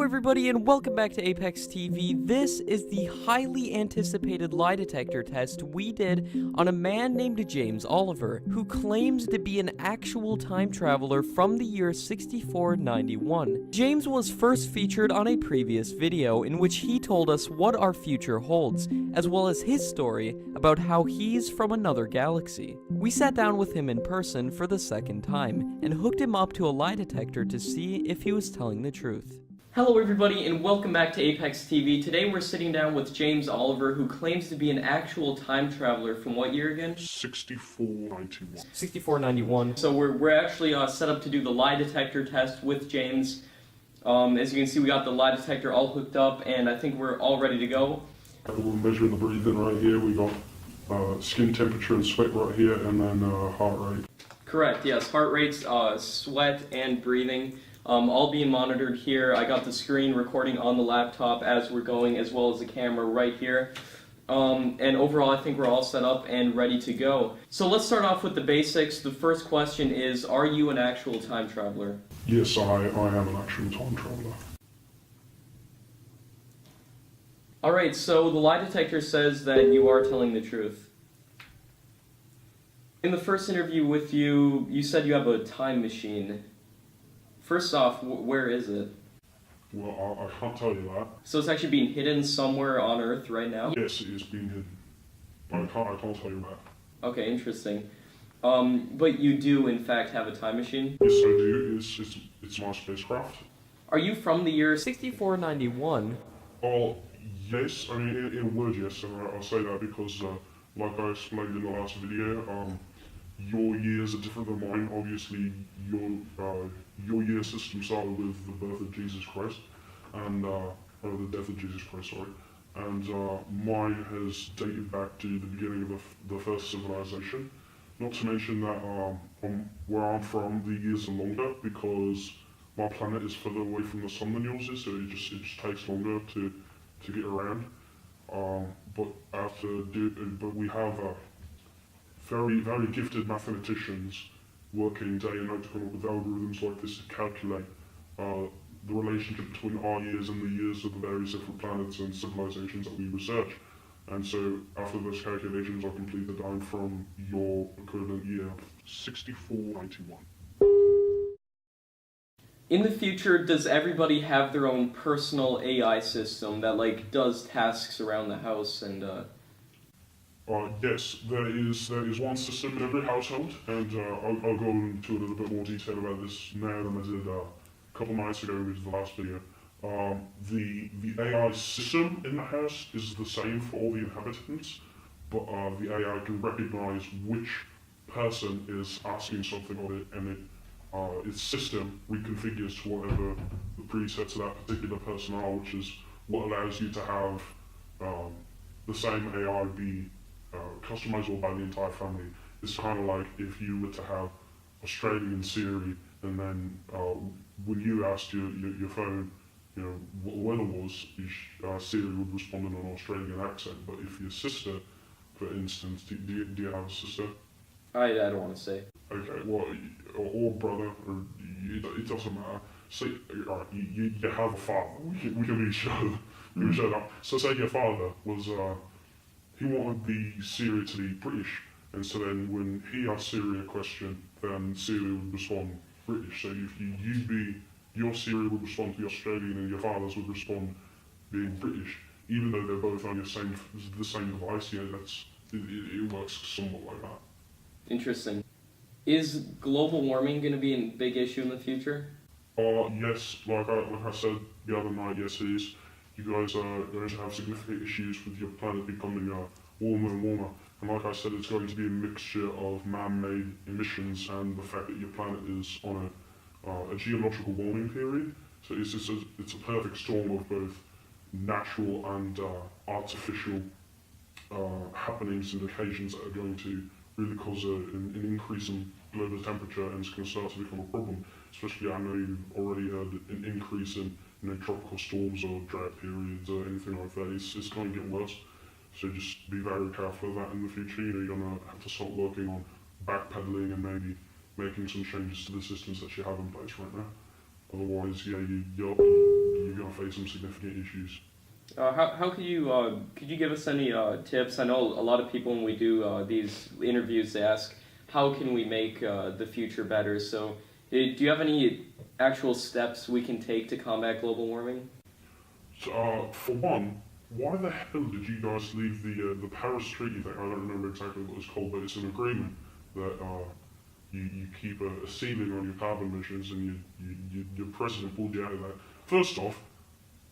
everybody, and welcome back to Apex TV. This is the highly anticipated lie detector test we did on a man named James Oliver, who claims to be an actual time traveler from the year 6491. James was first featured on a previous video in which he told us what our future holds, as well as his story about how he's from another galaxy. We sat down with him in person for the second time, and hooked him up to a lie detector to see if he was telling the truth. Hello everybody, and welcome back to Apex TV. Today we're sitting down with James Oliver, who claims to be an actual time traveler from what year again? 6491. 6491. So we're actually set up to do the lie detector test with James. As you can see, we got the lie detector all hooked up, and I think we're all ready to go. We're measuring the breathing right here. We got skin temperature and sweat right here, and then heart rate. Correct, yes. Heart rates, sweat, and breathing. All being monitored here. I got the screen recording on the laptop as we're going, as well as the camera right here. And overall, I think we're all set up and ready to go. So let's start off with the basics. The first question is, are you an actual time traveler? Yes, I am an actual time traveler. Alright, so the lie detector says that you are telling the truth. In the first interview with you, you said you have a time machine. First off, where is it? Well, I can't tell you that. So it's actually being hidden somewhere on Earth right now? Yes, it is being hidden. But I can't tell you that. Okay, interesting. But you do, in fact, have a time machine? Yes, I do. It's my spacecraft. Are you from the year 6491? Oh, yes. I mean, in a word, yes. And I'll say that because, like I explained in the last video, your years are different than mine. Obviously, your year system started with the birth of Jesus Christ, and or the death of Jesus Christ, sorry. And mine has dated back to the beginning of the first civilization. Not to mention that where I'm from, the years are longer because my planet is further away from the sun than yours is, so it just takes longer to get around. But we have very, very gifted mathematicians working day and night to come up with algorithms like this to calculate the relationship between our years and the years of the various different planets and civilizations that we research. And so after those calculations are completed, I'm from your equivalent year, 6491. In the future, does everybody have their own personal AI system that, like, does tasks around the house and, Yes, there is one system in every household, and I'll go into a little bit more detail about this now than I did a couple of nights ago with the last video. The AI system in the house is the same for all the inhabitants, but the AI can recognize which person is asking something of it, and its system reconfigures to whatever the presets of that particular person are, which is what allows you to have the same AI be customizable by the entire family. It's kind of like if you were to have Australian Siri, and then when you asked your phone, you know, what the weather was, Siri would respond in an Australian accent. But if your sister, for instance, do you have a sister? I don't want to say. Okay, well, or brother, or it doesn't matter. Say, alright, you have a father. We can be sure that. So say your father was he wanted the Siri to be British, and so then when he asked Siri a question, then Siri would respond British. So if your Siri would respond to the Australian, and your father's would respond being British, even though they're both on the same device. You know, it works somewhat like that. Interesting. Is global warming going to be a big issue in the future? Yes, like I said the other night, yes it is. You guys are going to have significant issues with your planet becoming warmer and warmer. And like I said, it's going to be a mixture of man-made emissions and the fact that your planet is on a geological warming period. So it's a perfect storm of both natural and artificial happenings and occasions that are going to really cause an increase in global temperature, and it's going to start to become a problem. Especially, I know you've already heard an increase in tropical storms or drought periods or anything like that. It's going to get worse. So just be very careful of that in the future. You know, you're going to have to start working on backpedaling and maybe making some changes to the systems that you have in place right now. Otherwise, yeah, you're going to face some significant issues. How could you give us any tips? I know a lot of people when we do these interviews, they ask, how can we make the future better? So do you have any actual steps we can take to combat global warming? So, for one, why the hell did you guys leave the Paris Treaty thing? I don't remember exactly what it's called, but it's an agreement that you keep a ceiling on your carbon emissions, and your president pulled you out of that. First off,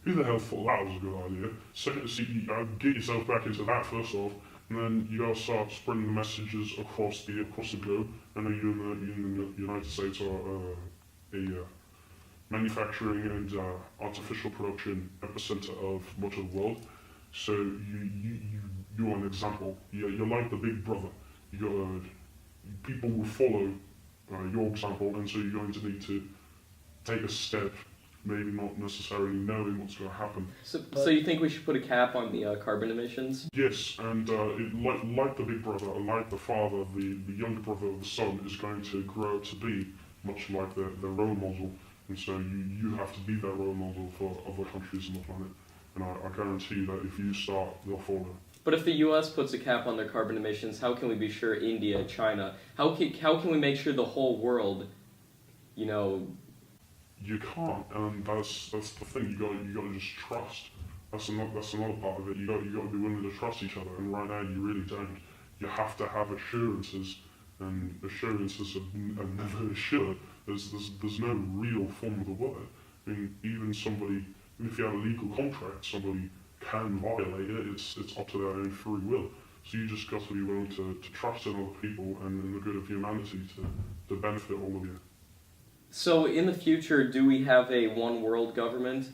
who the hell thought that was a good idea? Second, get yourself back into that first off, and then you gotta start spreading the messages across the globe. I know you in the United States are a manufacturing and artificial production epicenter of much of the world. So you're an example. You're like the big brother. People will follow your example, and so you're going to need to take a step, maybe not necessarily knowing what's going to happen. So you think we should put a cap on the carbon emissions? Yes, and like the big brother, like the father, the younger brother of the son is going to grow up to be much like the role model, and so you have to be that role model for other countries on the planet. And I guarantee you that if you start, they'll follow. But if the U.S. puts a cap on their carbon emissions, how can we be sure India, China, how can we make sure the whole world, you know? You can't, and that's the thing. You got to just trust. That's another part of it. You got to be willing to trust each other, and right now you really don't. You have to have assurances, and assurances are never assured. There's no real form of the word. I mean, even if you have a legal contract, somebody can violate it. It's up to their own free will. So you just got to be willing to trust in other people and in the good of humanity to benefit all of you. So in the future, do we have a one world government?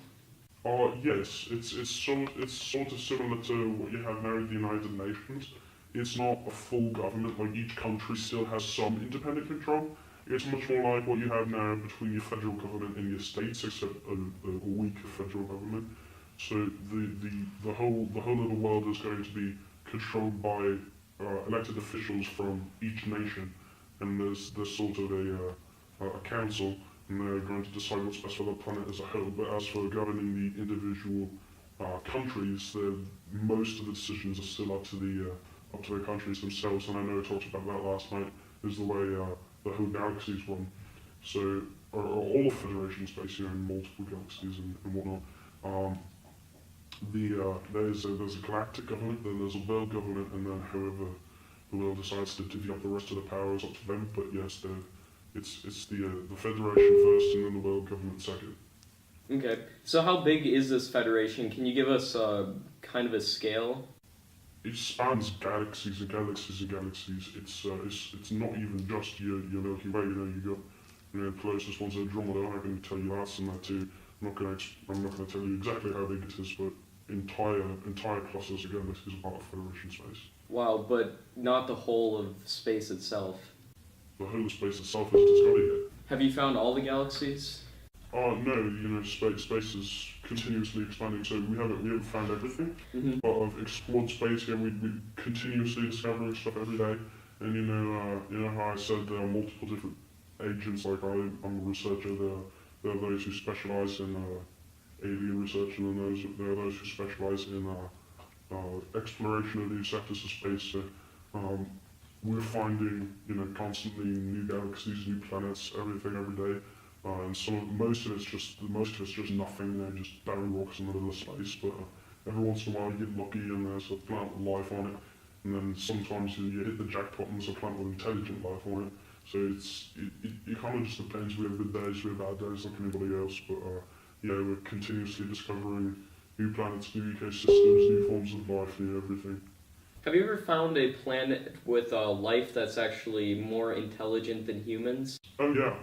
Yes, it's sort of similar to what you have now in the United Nations. It's not a full government, like each country still has some independent control. It's much more like what you have now between your federal government and your states, except a weaker federal government. So the whole of the world is going to be controlled by elected officials from each nation, and there's sort of a council, and they're going to decide what's best for the planet as a whole. But as for governing the individual countries, most of the decisions are still up to the countries themselves. And I know I talked about that last night. Is the way the whole galaxies run. So all of Federation's based in multiple galaxies and whatnot. There's a galactic government, then there's a world government, and then however the world decides to divvy up the rest of the powers up to them. But yes, it's the Federation first, and then the world government second. Okay, so how big is this Federation? Can you give us kind of a scale? It spans galaxies and galaxies and galaxies. It's not even just your Milky Way. You got the closest one's Andromeda. I can tell you that and that too. I'm not going to tell you exactly how big it is, but entire clusters of galaxies are part of Federation space. Wow, but not the whole of space itself. The whole of space itself is discovered yet. Have you found all the galaxies? No, space is continuously expanding, so we haven't found everything. Mm-hmm. But I've explored space, and we're continuously discovering stuff every day. And you know how I said there are multiple different agents. Like I'm a researcher. There are those who specialize in alien research, and then there are those who specialize in exploration of new sectors of space. So we're finding constantly new galaxies, new planets, everything every day. And most of it's just nothing. Just barren rocks in the middle of space. But every once in a while you get lucky and there's a planet with life on it. And then sometimes you hit the jackpot and there's a planet with intelligent life on it. So it kind of just depends. We have good days, we have bad days like anybody else. But we're continuously discovering new planets, new ecosystems, new forms of life, new everything. Have you ever found a planet with life that's actually more intelligent than humans? Oh yeah.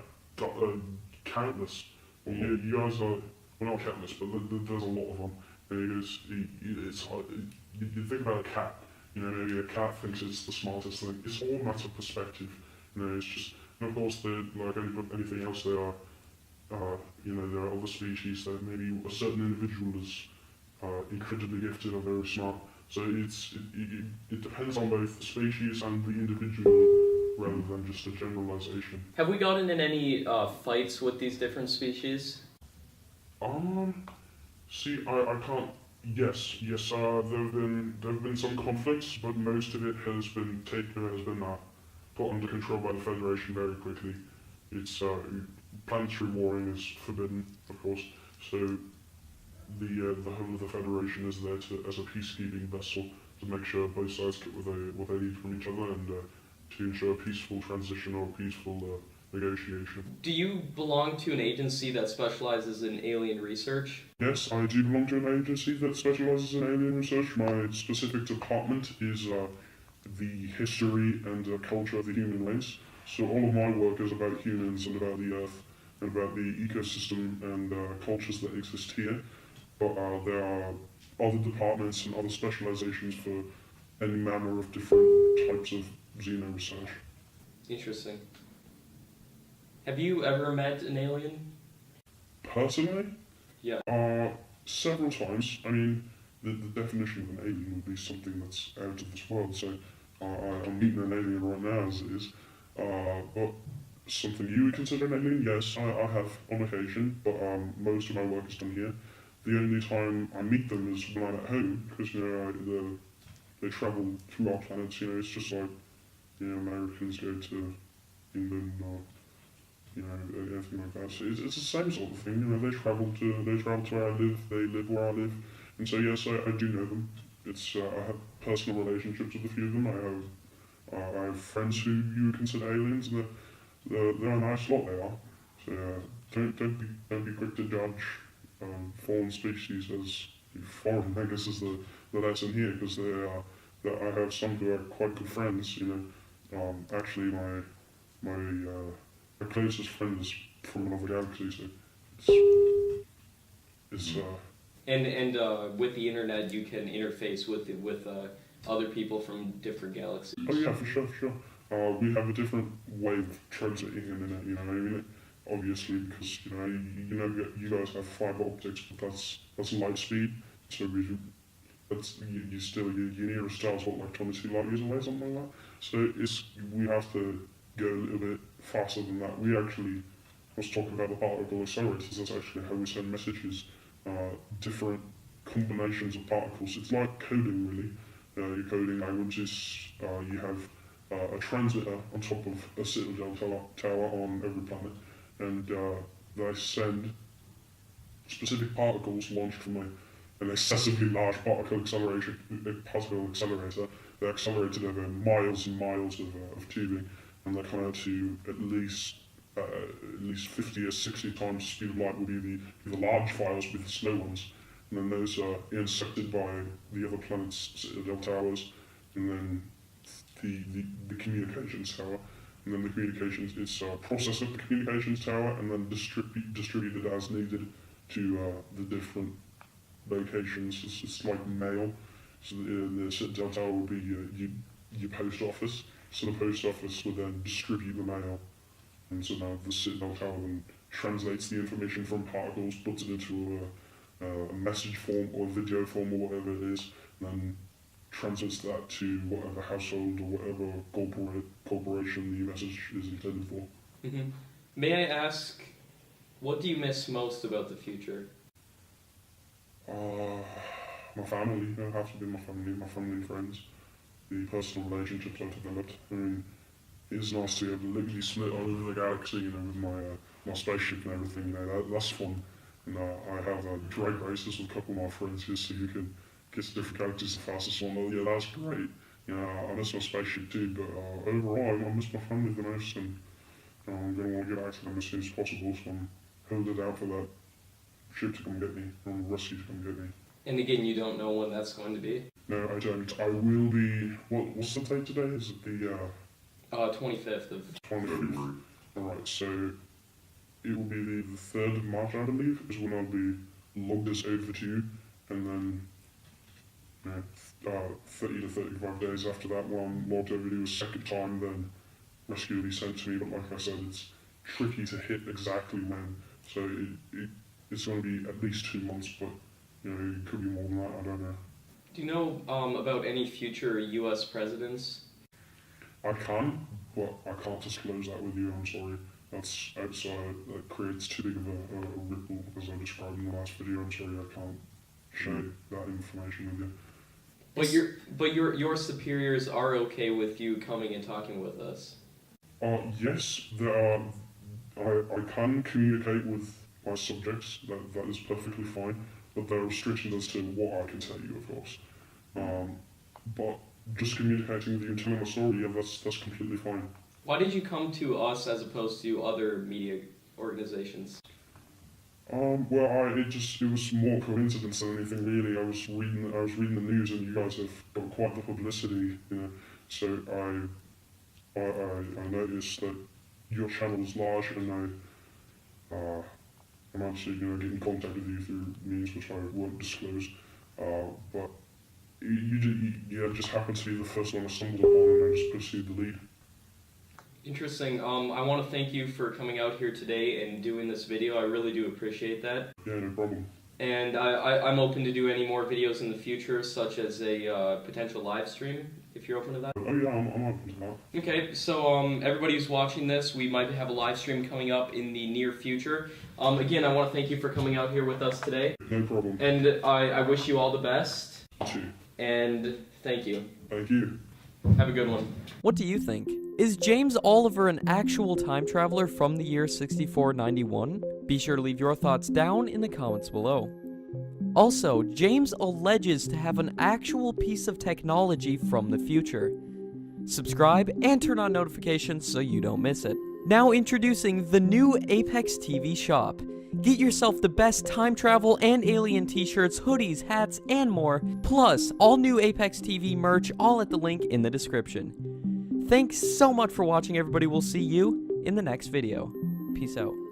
Countless. You guys are, well, not countless, but there's a lot of them. It's hard. You think about a cat. Maybe a cat thinks it's the smartest thing. It's all a matter of perspective. It's just, and of course, they're like anything else. There are other species that maybe a certain individual is incredibly gifted or very smart. So it depends on both the species and the individual, rather than just a generalization. Have we gotten in any fights with these different species? See, I can't. Yes, there have been some conflicts, but most of it has been put under control by the Federation very quickly. It's planetary warring is forbidden, of course. So the whole of the Federation is there as a peacekeeping vessel to make sure both sides get what they need from each other and to ensure a peaceful transition or peaceful negotiation. Do you belong to an agency that specializes in alien research? Yes, I do belong to an agency that specialises in alien research. My specific department is the history and culture of the human race. So all of my work is about humans and about the Earth and about the ecosystem and cultures that exist here. But there are other departments and other specialisations for any manner of different types of xeno research. Interesting. Have you ever met an alien? Personally? Yeah. Several times. I mean, the definition of an alien would be something that's out of this world, so I'm meeting an alien right now as it is. But something you would consider an alien? Yes, I have on occasion, but most of my work is done here. The only time I meet them is when I'm at home, because, they travel through our planets, it's just like, Americans go to England or, anything like that. So it's the same sort of thing, they travel to where I live, they live where I live, and so yes, I do know them. It's, I have personal relationships with a few of them. I have friends who you would consider aliens, and they're a nice lot, they are. So don't be quick to judge foreign species as foreign, I guess is the lesson here, because I have some who are quite good friends, actually my closest friend is from another galaxy, so it's And with the internet, you can interface with other people from different galaxies. Oh yeah, for sure. We have a different way of translating internet, obviously, because you guys have fiber optics, but that's light speed, so your nearest star's what, like 22 light years away, something like that. So we have to go a little bit faster than that. We actually was talking about the particle accelerators. That's actually how we send messages. Different combinations of particles. It's like coding, really. Your coding language is you have a transmitter on top of a citadel tower on every planet, and they send specific particles launched from an excessively large particle accelerator. They're accelerated over miles and miles of tubing, and they come out to at least 50 or 60 times the speed of light will be the large files with the slow ones, and then those are intersected by the other planet's citadel towers, and then the communications tower, and then the communications is processed at the communications tower and then distributed as needed to the different locations. It's like mail. So the citadel tower will be your post office. So the post office would then distribute the mail, and so now the citadel tower then translates the information from particles, puts it into a message form or video form or whatever it is, and then transmits that to whatever household or whatever corporation the message is intended for. Mm-hmm. May I ask, what do you miss most about the future? My family. It have to be my family and friends. The personal relationships I've developed. I mean, it's nice to be able to lickety split all over the galaxy, with my spaceship and everything. That's fun. And I have drag races with a couple of my friends just so you can get to different galaxies the fastest one. Yeah, that's great. I miss my spaceship too, but overall, I miss my family the most, and I'm going to want to get back to them as soon as possible, so I'm holding out for that ship to come get me, or rescue to come get me. And again, you don't know when that's going to be? No, I don't. I will be. What's the date today? Is it the 25th of 25th? Alright, so it will be the 3rd of March, I believe, is when I'll be logged as overdue, and then 30 to 35 days after that, when I'm logged overdue a second time, then rescue will be sent to me. But like I said, it's tricky to hit exactly when, so it's going to be at least 2 months, but it could be more than that, I don't know. Do you know about any future U.S. presidents? I can, but I can't disclose that with you, I'm sorry. that's outside, that creates too big of a ripple, as I described in the last video. I'm sorry I can't share that information with you. But your superiors are okay with you coming and talking with us. Yes, there are. I can communicate with my subjects. That is perfectly fine. But there are restrictions as to what I can tell you, of course. But just communicating with you and telling my story, yeah, that's completely fine. Why did you come to us as opposed to other media organizations? Well, it was more coincidence than anything really. I was reading the news, and you guys have got quite the publicity, you know. So I noticed that your channel is large, and I'm actually get in contact with you through means which I won't disclose. But you just happened to be the first one I stumbled upon, and I just pursued the lead. Interesting. I want to thank you for coming out here today and doing this video. I really do appreciate that. Yeah, no problem. And I'm open to do any more videos in the future, such as a potential live stream, if you're open to that. Oh yeah, I'm open to that. Okay, so everybody who's watching this, we might have a live stream coming up in the near future. Again, I want to thank you for coming out here with us today. No problem. And I wish you all the best. You too. And thank you. Thank you. Have a good one. What do you think? Is James Oliver an actual time traveler from the year 6491? Be sure to leave your thoughts down in the comments below. Also, James alleges to have an actual piece of technology from the future. Subscribe and turn on notifications so you don't miss it. Now introducing the new Apex TV shop. Get yourself the best time travel and alien t-shirts, hoodies, hats, and more, plus all new Apex TV merch, all at the link in the description. Thanks so much for watching, everybody. We'll see you in the next video. Peace out.